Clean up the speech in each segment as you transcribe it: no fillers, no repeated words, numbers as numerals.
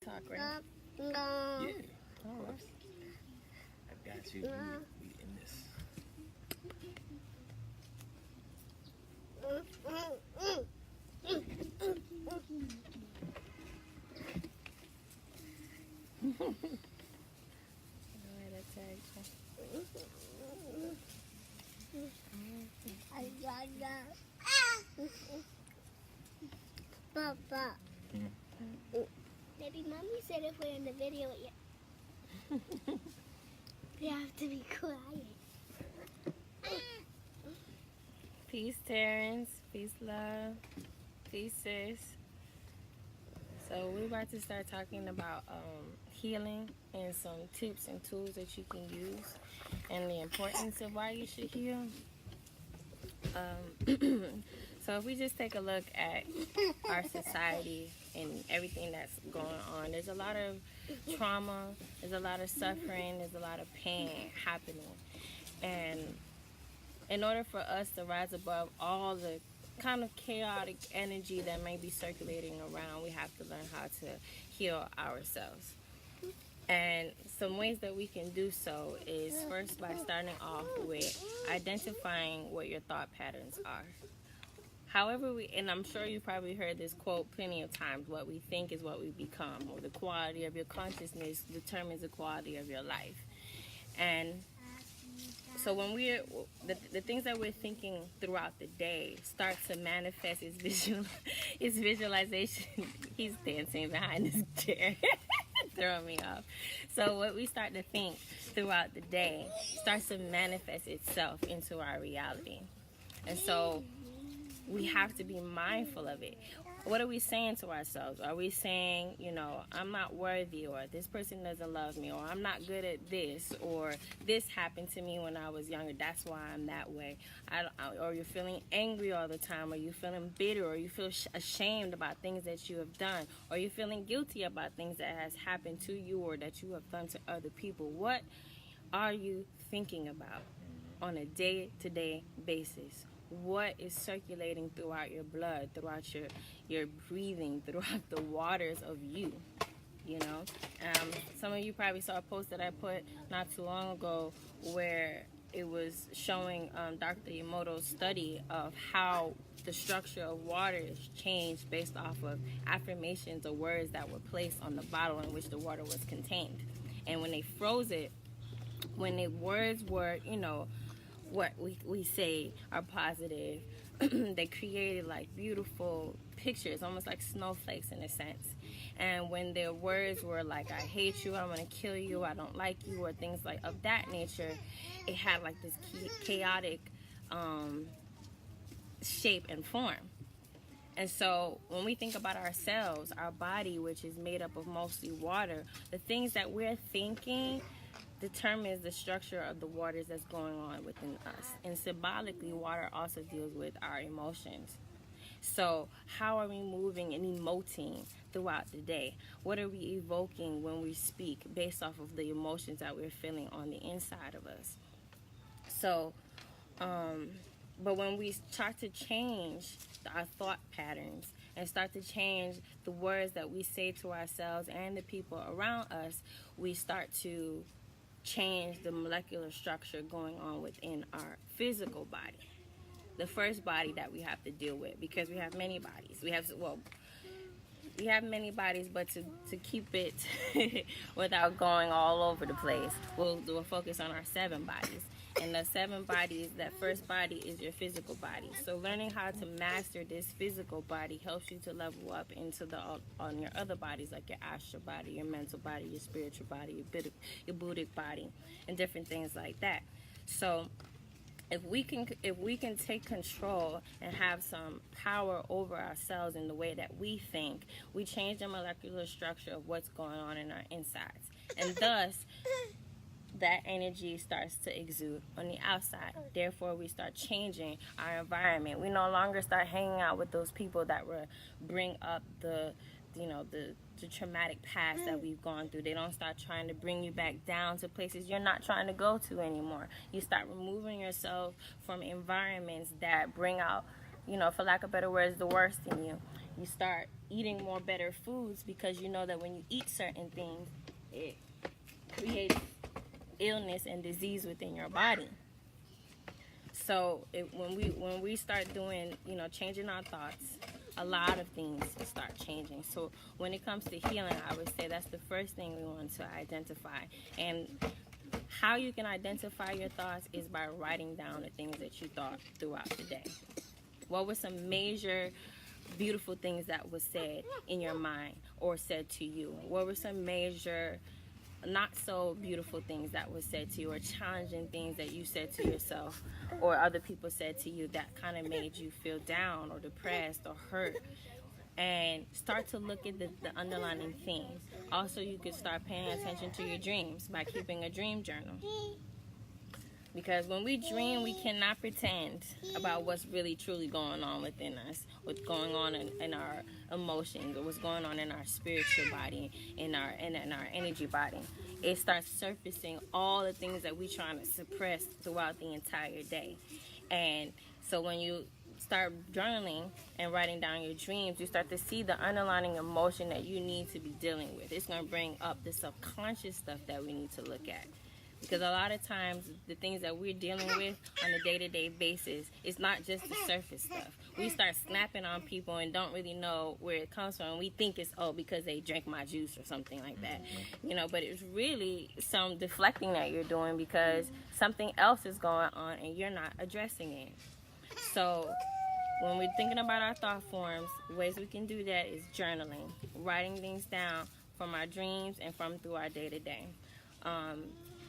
Talk, right? No. Yeah, of course. I got you. We in this. Alright, I tagged Papa. Mm. Maybe mommy said if we're in the video yet, we have to be quiet. Peace, Terrence. Peace, love. Peace, sis. So we're about to start talking about healing and some tips and tools that you can use and the importance of why you should heal. So if we just take a look at our society and everything that's going on, there's a lot of trauma, there's a lot of suffering, there's a lot of pain happening. And in order for us to rise above all the kind of chaotic energy that may be circulating around, we have to learn how to heal ourselves. And some ways that we can do so is first by starting off with identifying what your thought patterns are. However, and I'm sure you probably heard this quote plenty of times, what we think is what we become, or the quality of your consciousness determines the quality of your life. And so when the things that we're thinking throughout the day start to manifest its visualization. He's dancing behind this chair, throwing me off. So what we start to think throughout the day starts to manifest itself into our reality. And so we have to be mindful of it. What are we saying to ourselves? Are we saying, I'm not worthy, or this person doesn't love me, or I'm not good at this, or this happened to me when I was younger, that's why I'm that way? Or you're feeling angry all the time, or you're feeling bitter, or you feel ashamed about things that you have done, or you're feeling guilty about things that has happened to you or that you have done to other people. What are you thinking about on a day-to-day basis? What is circulating throughout your blood, throughout your breathing, throughout the waters of you? Some of you probably saw a post that I put not too long ago where it was showing Dr. Emoto's study of how the structure of water is changed based off of affirmations or words that were placed on the bottle in which the water was contained. And when they froze it, when the words were, what we say are positive, they created like beautiful pictures, almost like snowflakes in a sense. And when their words were like, I hate you, I want to kill you, I don't like you, or things like of that nature, it had like this chaotic shape and form. And so when we think about ourselves, our body, which is made up of mostly water, the things that we're thinking determines the structure of the waters that's going on within us. And symbolically, water also deals with our emotions. So how are we moving and emoting throughout the day? What are we evoking when we speak based off of the emotions that we're feeling on the inside of us? So, but when we start to change our thought patterns and start to change the words that we say to ourselves and the people around us, we start to change the molecular structure going on within our physical body. The first body that we have to deal with, because we have many bodies. We have many bodies, but to keep it without going all over the place, we'll focus on our 7 bodies. And the 7 bodies, that first body is your physical body. So learning how to master this physical body helps you to level up into on your other bodies, like your astral body, your mental body, your spiritual body, your Buddhic body, and different things like that. So if we can take control and have some power over ourselves in the way that we think, we change the molecular structure of what's going on in our insides. And thus, that energy starts to exude on the outside. Therefore, we start changing our environment. We no longer start hanging out with those people that will bring up the traumatic past that we've gone through. They don't start trying to bring you back down to places you're not trying to go to anymore. You start removing yourself from environments that bring out, for lack of better words, the worst in you. You start eating more better foods because you know that when you eat certain things, it creates illness and disease within your body. So when we start doing, changing our thoughts, a lot of things start changing. So when it comes to healing, I would say that's the first thing we want to identify. And how you can identify your thoughts is by writing down the things that you thought throughout the day. What were some major beautiful things that was said in your mind or said to you? What were some major not so beautiful things that was said to you, or challenging things that you said to yourself or other people said to you that kind of made you feel down or depressed or hurt? And start to look at the underlying themes. Also, you could start paying attention to your dreams by keeping a dream journal. Because when we dream, we cannot pretend about what's really truly going on within us, what's going on in our emotions, or what's going on in our spiritual body, in our energy body. It starts surfacing all the things that we're trying to suppress throughout the entire day. And so when you start journaling and writing down your dreams, you start to see the underlying emotion that you need to be dealing with. It's going to bring up the subconscious stuff that we need to look at. Because a lot of times, the things that we're dealing with on a day-to-day basis, it's not just the surface stuff. We start snapping on people and don't really know where it comes from. We think it's, because they drank my juice or something like that. But it's really some deflecting that you're doing because something else is going on and you're not addressing it. So when we're thinking about our thought forms, ways we can do that is journaling, writing things down from our dreams and from through our day-to-day.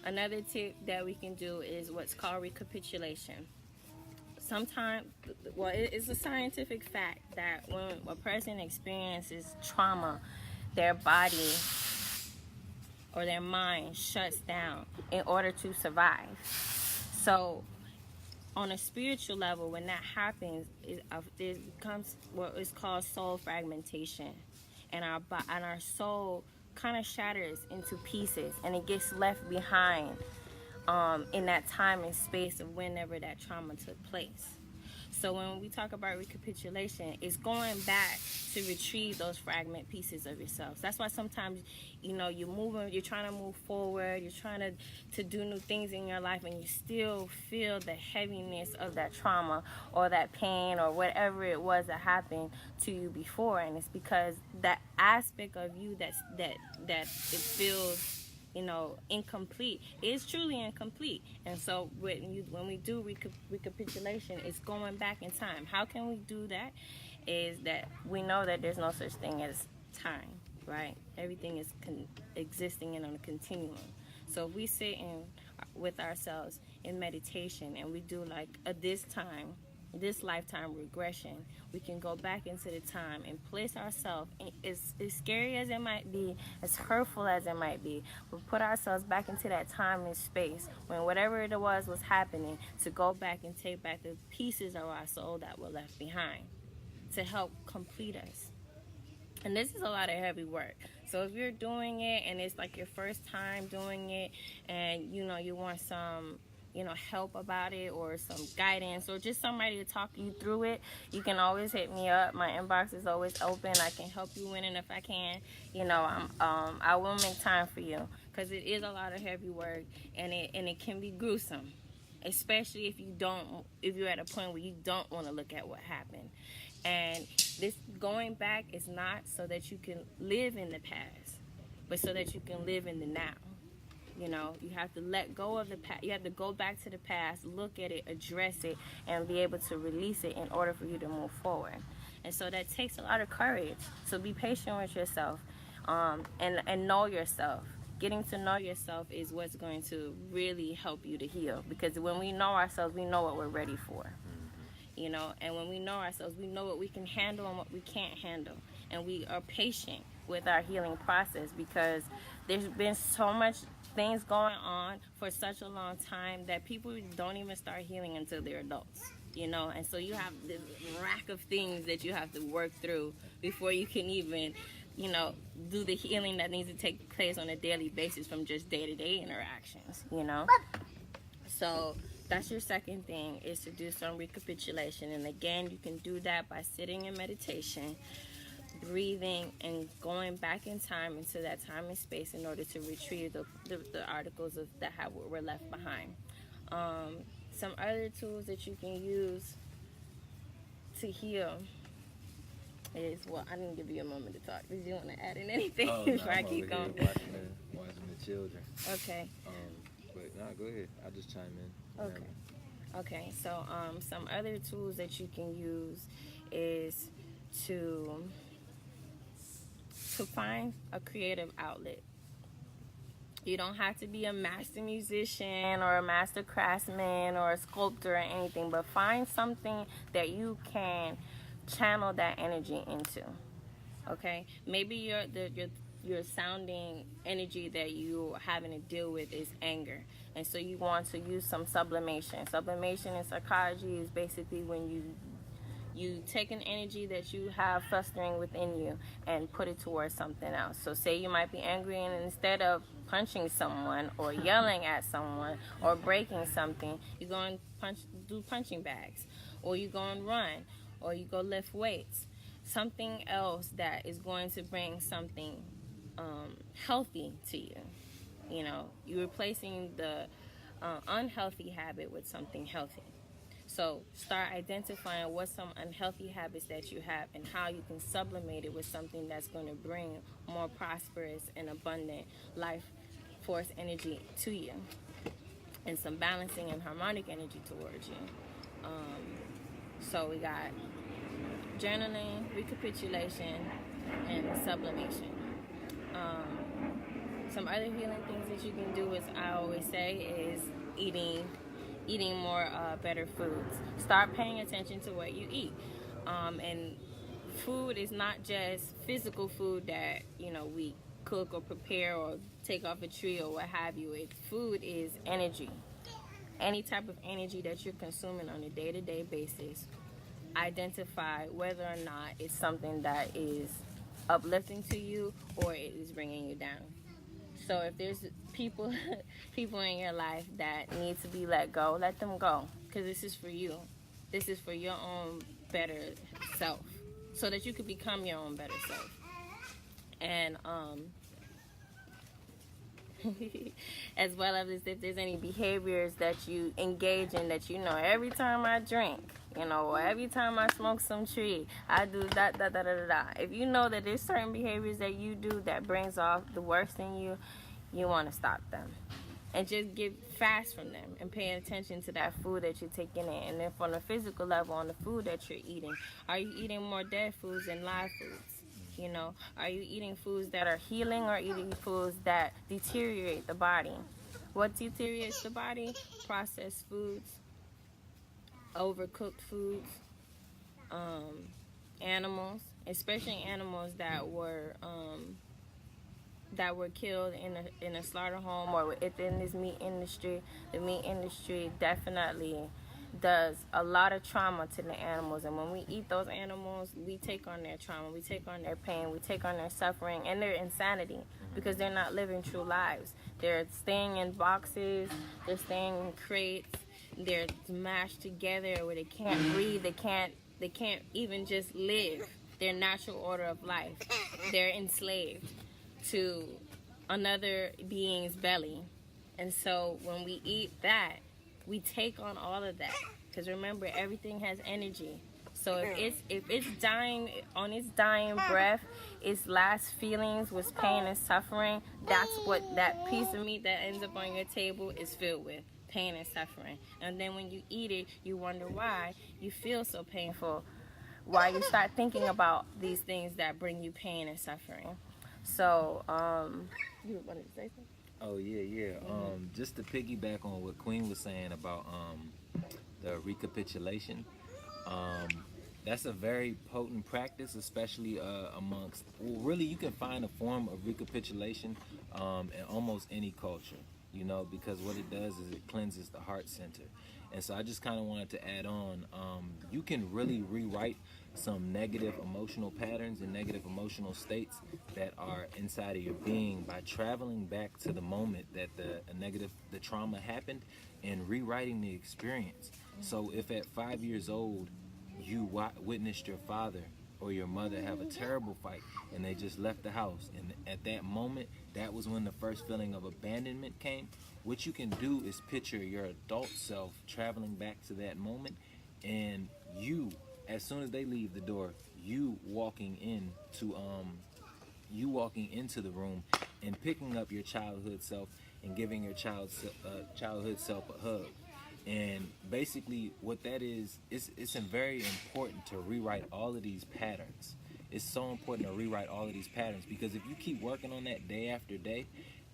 Another tip that we can do is what's called recapitulation. Sometimes, it's a scientific fact that when a person experiences trauma, their body or their mind shuts down in order to survive. So on a spiritual level, when that happens, it becomes what is called soul fragmentation, and our soul kind of shatters into pieces, and it gets left behind in that time and space of whenever that trauma took place. So when we talk about recapitulation, it's going back to retrieve those fragment pieces of yourself. That's why sometimes, you're trying to move forward, you're trying to do new things in your life, and you still feel the heaviness of that trauma or that pain or whatever it was that happened to you before. And it's because that aspect of you that it feels incomplete is truly incomplete. And so when we do recapitulation, it's going back in time. How can we do that? Is that we know that there's no such thing as time, right? Everything is existing in a continuum. So if we sit with ourselves in meditation and we do like this lifetime regression, we can go back into the time and place ourselves, as scary as it might be, as hurtful as it might be, we'll put ourselves back into that time and space when whatever it was happening, to go back and take back the pieces of our soul that were left behind to help complete us. And this is a lot of heavy work. So if you're doing it and it's like your first time doing it, and you want some help about it, or some guidance, or just somebody to talk you through it, you can always hit me up. My inbox is always open. I can help you in, and if I can, I will make time for you, because it is a lot of heavy work, and it can be gruesome, especially if you're at a point where you don't want to look at what happened. And this going back is not so that you can live in the past, but so that you can live in the now. You have to let go of the past. You have to go back to the past, look at it, address it, and be able to release it in order for you to move forward. And so that takes a lot of courage. So be patient with yourself, and know yourself. Getting to know yourself is what's going to really help you to heal. Because when we know ourselves, we know what we're ready for. And when we know ourselves, we know what we can handle and what we can't handle. And we are patient with our healing process, because there's been so much things going on for such a long time that people don't even start healing until they're adults, and so you have this rack of things that you have to work through before you can even do the healing that needs to take place on a daily basis from just day-to-day interactions. So that's your second thing, is to do some recapitulation. And again, you can do that by sitting in meditation, breathing and going back in time into that time and space in order to retrieve the articles that were left behind. Some other tools that you can use to heal is, well, I didn't give you a moment to talk. Did you want to add in anything before I keep going? Watching the children. Okay. But no, go ahead. I'll just chime in. Okay. Okay. So some other tools that you can use is to find a creative outlet. You don't have to be a master musician or a master craftsman or a sculptor or anything, but find something that you can channel that energy into. Okay? Maybe your sounding energy that you're having to deal with is anger, and so you want to use some sublimation. Sublimation in psychology is basically when you take an energy that you have festering within you and put it towards something else. So say you might be angry, and instead of punching someone or yelling at someone or breaking something, you go and do punching bags, or you go and run, or you go lift weights. Something else that is going to bring something healthy to you. You know, you're replacing the unhealthy habit with something healthy. So start identifying what some unhealthy habits that you have and how you can sublimate it with something that's going to bring more prosperous and abundant life force energy to you, and some balancing and harmonic energy towards you. So we got journaling, recapitulation, and sublimation. Some other healing things that you can do, as I always say, is eating more better foods. Start paying attention to what you eat. And food is not just physical food that, you know, we cook or prepare or take off a tree or what have you. Food is energy. Any type of energy that you're consuming on a day-to-day basis, identify whether or not it's something that is uplifting to you or it is bringing you down. So if there's people in your life that need to be let go, let them go, because this is for you. This is for your own better self, so that you could become your own better self. And as well as if there's any behaviors that you engage in that, you know, every time I drink, you know, or every time I smoke some tree, I do that. If you know that there's certain behaviors that you do that brings off the worst in you, you want to stop them. And just fast from them and pay attention to that food that you're taking in. And then from the physical level, on the food that you're eating, are you eating more dead foods than live foods? You know, are you eating foods that are healing or eating foods that deteriorate the body? What deteriorates the body? Processed foods, overcooked foods, animals, especially animals that were killed in a slaughter home or within this meat industry. The meat industry definitely does a lot of trauma to the animals, and when we eat those animals, we take on their trauma, we take on their pain, we take on their suffering and their insanity, because they're not living true lives. They're staying in boxes, they're staying in crates, they're mashed together where they can't breathe, they can't even just live their natural order of life. They're enslaved to another being's belly. And so when we eat that, we take on all of that, because remember, everything has energy. So if it's dying on its dying breath, its last feelings was pain and suffering, that's what that piece of meat that ends up on your table is filled with, pain and suffering. And then when you eat it, you wonder why you feel so painful, why you start thinking about these things that bring you pain and suffering. So you wanted to say something? Oh yeah. Just to piggyback on what Queen was saying about the recapitulation, that's a very potent practice, especially amongst, well, really you can find a form of recapitulation in almost any culture, you know, because what it does is it cleanses the heart center. And so I just kind of wanted to add on, you can really rewrite some negative emotional patterns and negative emotional states that are inside of your being by traveling back to the moment that the trauma happened and rewriting the experience. So if at 5 years old you witnessed your father or your mother have a terrible fight and they just left the house, and at that moment, that was when the first feeling of abandonment came. What you can do is picture your adult self traveling back to that moment, and you, as soon as they leave the door, you walking into the room and picking up your childhood self and giving your childhood self a hug. And basically what that is, it's very important to rewrite all of these patterns. It's so important to rewrite all of these patterns, because if you keep working on that day after day,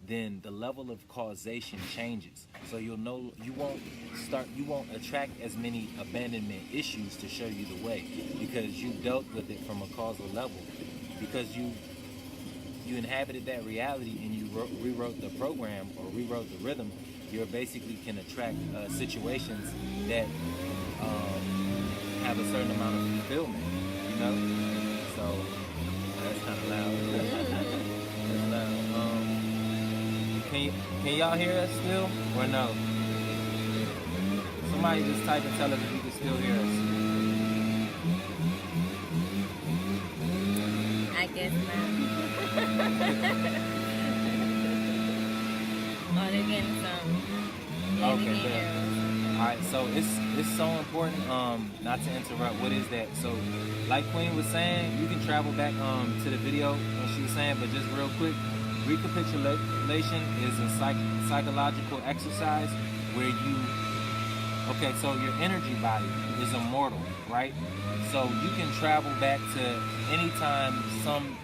then the level of causation changes. So you won't attract as many abandonment issues to show you the way, because you dealt with it from a causal level, because you inhabited that reality and you rewrote the program or rewrote the rhythm. You basically can attract situations that have a certain amount of fulfillment, you know? So that's kind of loud. That's loud. Can y'all hear us still or no? Somebody just type and tell us if you can still hear us. I guess not. Oh, they're getting some. Yeah, Okay, we good. can hear us. All right, so it's so important. Not to interrupt. What is that? So, like Queen was saying, you can travel back to the video when she was saying, but just real quick, recapitulation is a psychological exercise where you. Okay, so your energy body is immortal, right? So you can travel back to any time some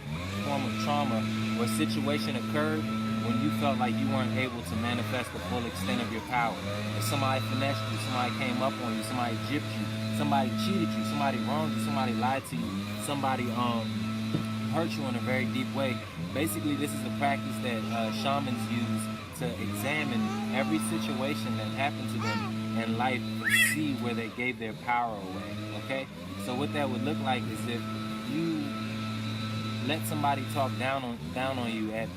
form of trauma or situation occurred when you felt like you weren't able to manifest the full extent of your power. If somebody finessed you, somebody came up on you, somebody gypped you, somebody cheated you, somebody wronged you, somebody lied to you, somebody hurt you in a very deep way. Basically, this is a practice that shamans use to examine every situation that happened to them in life and see where they gave their power away, okay? So what that would look like is if you let somebody talk down on you at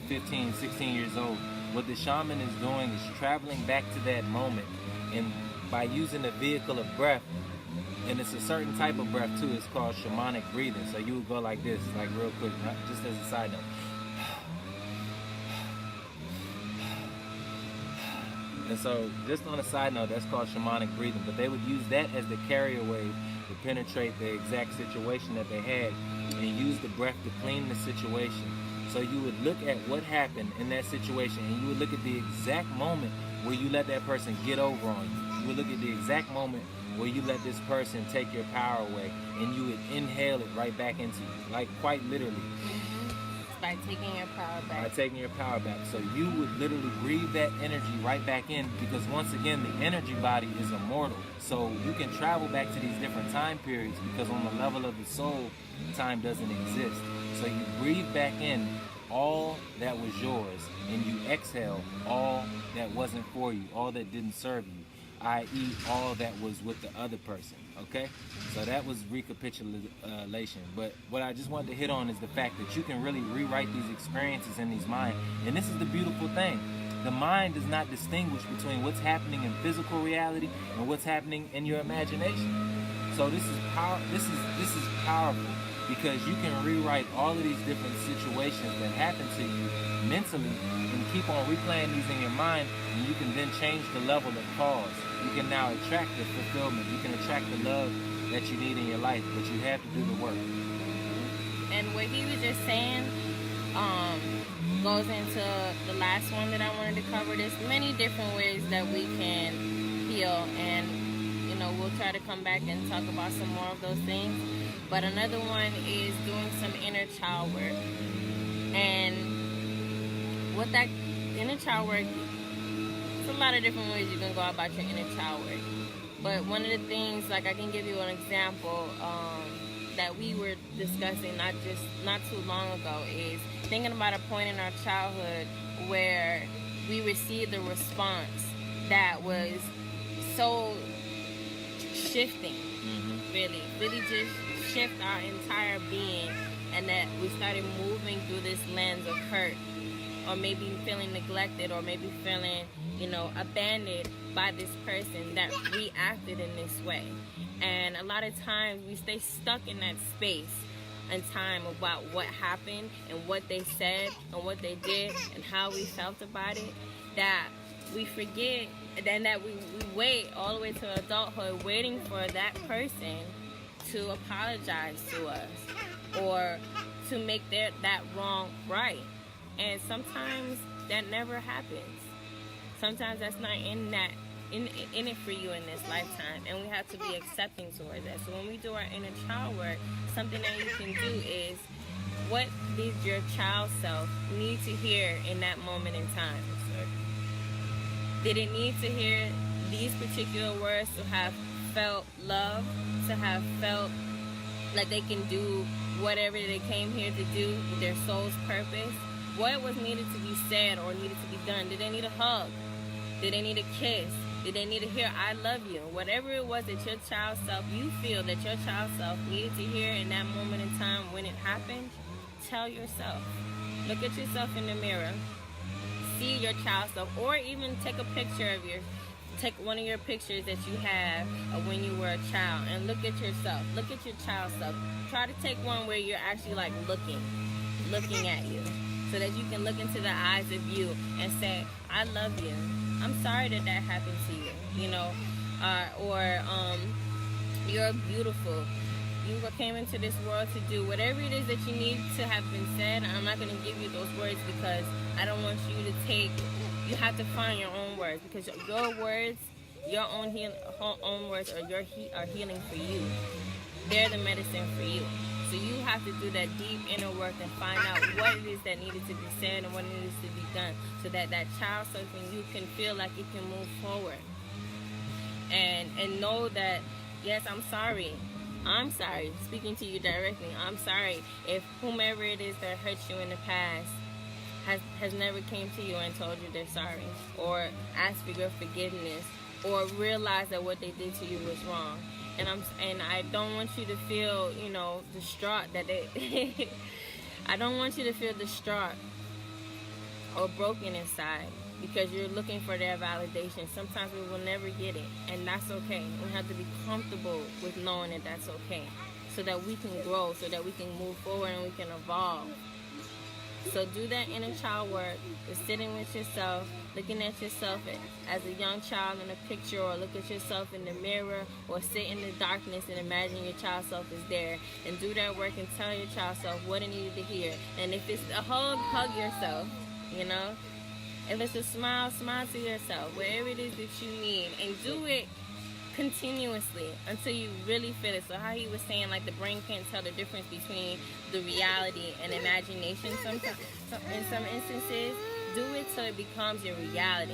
15, 16 years old, what the shaman is doing is traveling back to that moment, and by using the vehicle of breath, and it's a certain type of breath too, it's called shamanic breathing. So you would go like this, like real quick, just as a side note. And so, just on a side note, that's called shamanic breathing. But they would use that as the carrier wave to penetrate the exact situation that they had, and use the breath to clean the situation. So you would look at what happened in that situation, and you would look at the exact moment where you let that person get over on you. You would look at the exact moment where you let this person take your power away, and you would inhale it right back into you, like quite literally. By taking your power back. By taking your power back. So you would literally breathe that energy right back in, because once again, the energy body is immortal. So you can travel back to these different time periods, because on the level of the soul, time doesn't exist. So you breathe back in all that was yours, and you exhale all that wasn't for you, all that didn't serve you, i.e. all that was with the other person, okay? So that was recapitulation. But what I just wanted to hit on is the fact that you can really rewrite these experiences in these minds. And this is the beautiful thing. The mind does not distinguish between what's happening in physical reality and what's happening in your imagination. So this is powerful, because you can rewrite all of these different situations that happen to you mentally and keep on replaying these in your mind, and you can then change the level of cause. You can now attract the fulfillment. You can attract the love that you need in your life, but you have to do the work. And what he was just saying goes into the last one that I wanted to cover. There's many different ways that we can heal, and we'll try to come back and talk about some more of those things. But another one is doing some inner child work. And what that inner child work, there's a lot of different ways you can go about your inner child work. But one of the things, like I can give you an example that we were discussing not too long ago, is thinking about a point in our childhood where we received a response that was so shifting, really just shift our entire being, and that we started moving through this lens of hurt, or maybe feeling neglected, or maybe feeling abandoned by this person that reacted in this way. And a lot of times we stay stuck in that space and time about what happened and what they said and what they did and how we felt about it, that we forget, then that we wait all the way to adulthood waiting for that person to apologize to us or to make that wrong right. And sometimes that never happens. Sometimes that's not in it for you in this lifetime, and we have to be accepting towards that. So when we do our inner child work, something that you can do is, what did your child self need to hear in that moment in time? Did it need to hear these particular words to have felt love, to have felt like they can do whatever they came here to do with their soul's purpose? What was needed to be said or needed to be done? Did they need a hug? Did they need a kiss? Did they need to hear, I love you? Whatever it was that your child self, you feel that your child self needed to hear in that moment in time when it happened, tell yourself. Look at yourself in the mirror. See your child self, or even take a picture of take one of your pictures that you have of when you were a child and look at yourself. Look at your child self. Try to take one where you're actually like looking at you, so that you can look into the eyes of you and say, I love you. I'm sorry that happened to you, you know, or you're beautiful. You came into this world to do whatever it is that you need to have been said. I'm not going to give you those words because I don't want you to take, you have to find your own words, because your words, your own words are healing for you. They're the medicine for you. So you have to do that deep inner work and find out what it is that needed to be said and what it is to be done, so that child self in you can feel like it can move forward. And know that, yes, I'm sorry. I'm sorry. Speaking to you directly, I'm sorry if whomever it is that hurt you in the past has never came to you and told you they're sorry, or asked for your forgiveness, or realized that what they did to you was wrong. And I don't want you to feel, you know, distraught that they I don't want you to feel distraught or broken inside because you're looking for their validation. Sometimes we will never get it, and that's okay. We have to be comfortable with knowing that that's okay, so that we can grow, so that we can move forward and we can evolve. So do that inner child work, just sitting with yourself, looking at yourself as a young child in a picture, or look at yourself in the mirror, or sit in the darkness and imagine your child self is there, and do that work and tell your child self what it needed to hear. And if it's a hug, hug yourself, you know. If it's a smile, smile to yourself, wherever it is that you need, and do it continuously until you really feel it. So how he was saying, like, the brain can't tell the difference between the reality and imagination sometimes. So in some instances, do it till it becomes your reality.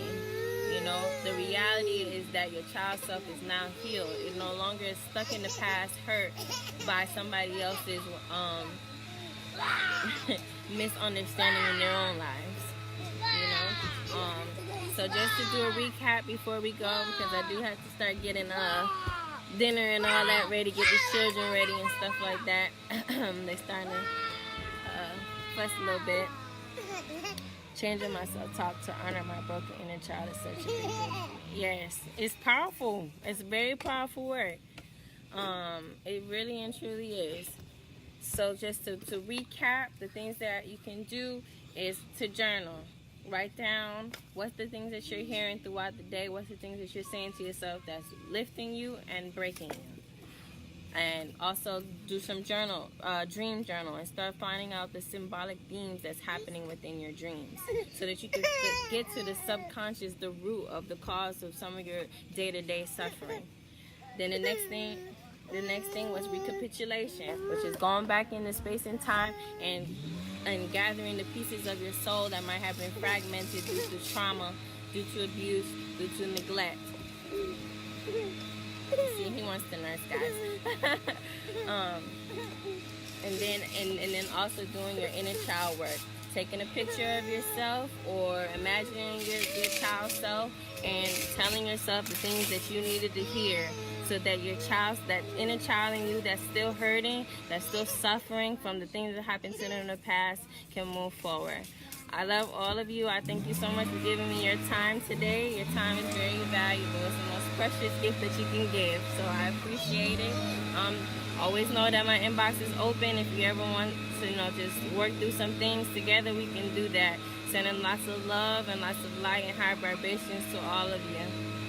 You know, the reality is that your child self is now healed. It no longer is stuck in the past, hurt by somebody else's misunderstanding in their own lives. You know, so just to do a recap before we go, because I do have to start getting dinner and all that ready, get the children ready and stuff like that. They're starting to fuss a little bit. Changing my self-talk to honor my broken inner child is such a big deal. Yes, it's powerful. It's very powerful work. It really and truly is. So just to recap, the things that you can do is to journal. Write down what's the things that you're hearing throughout the day, what's the things that you're saying to yourself that's lifting you and breaking you. And also do some dream journal, and start finding out the symbolic themes that's happening within your dreams, so that you can get to the subconscious, the root of the cause of some of your day-to-day suffering. Then the next thing was recapitulation, which is going back into space and time and gathering the pieces of your soul that might have been fragmented due to trauma, due to abuse, due to neglect. See, he wants to nurse, guys. And then also doing your inner child work, taking a picture of yourself or imagining your child self and telling yourself the things that you needed to hear, so that your child, that inner child in you that's still hurting, that's still suffering from the things that happened to them in the past, can move forward. I love all of you. I thank you so much for giving me your time today. Your time is very valuable. It's the most precious gift that you can give. So I appreciate it. Always know that my inbox is open. If you ever want to, just work through some things together, we can do that. Sending lots of love and lots of light and high vibrations to all of you.